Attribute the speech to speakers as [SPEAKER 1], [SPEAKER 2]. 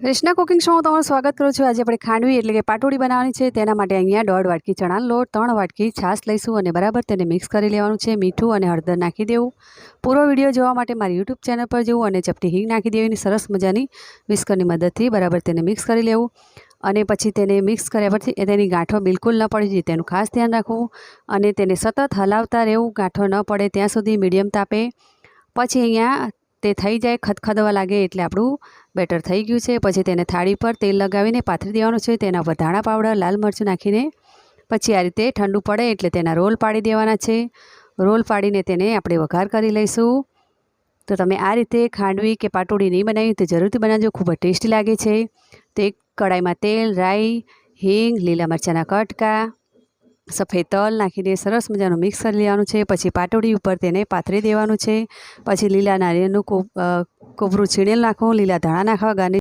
[SPEAKER 1] રેશના cooking શોમાં તમારું સ્વાગત કરું છું। આજે આપણે ખાંડવી એટલે કે પાટોડી બનાવવાની છે। તેના માટે અહીંયા 1.5 વાટકી ચણાનો લોટ, 3 વાટકી છાશ લઈશું અને બરાબર તેને મિક્સ કરી લેવાનું છે। મીઠું અને હળદર નાખી દેવું। પૂરો વિડીયો જોવા માટે મારી યુટ્યુબ ચેનલ પર જવું અને ચપટી હિંગ નાખી દેવાની। સરસ મજાની વિસ્કરની મદદથી બરાબર તેને મિક્સ કરી લેવું અને પછી તેને મિક્સ કર્યા પછી તેની ગાંઠો બિલકુલ ન પડી જાય તેનું ખાસ ધ્યાન રાખવું અને તેને સતત હલાવતા રહેવું। ગાંઠો ન પડે ત્યાં સુધી મીડિયમ તાપે। પછી અહીંયા તે થઈ જાય, ખદખદવા લાગે એટલે આપણું બેટર થઈ ગયું છે। પછી તેને થાળી પર તેલ લગાવીને પાથરી દેવાનું છે। તેના પર ધાણા પાવડર, લાલ મરચું નાખીને પછી આ રીતે ઠંડુ પડે એટલે તેના રોલ પાડી દેવાના છે। રોલ પાડીને તેને આપણે વઘાર કરી લઈશું। તો તમે આ રીતે ખાંડવી કે પાટોડી નહીં બનાવી તો જરૂરથી બનાવજો, ખૂબ જ ટેસ્ટી લાગે છે। તો એક કડાઈમાં તેલ, રાઈ, હિંગ, લીલા મરચાંના કટકા, સફેદ તલ નાખીને સરસ મજાનું મિક્સ કરી લેવાનું છે। પછી પાટોડી ઉપર તેને પાથરી દેવાનું છે। પછી લીલા નારિયેળનું કોપરું છીણેલ નાખવું, લીલા ધાણા નાખવા, ગાર્નિશ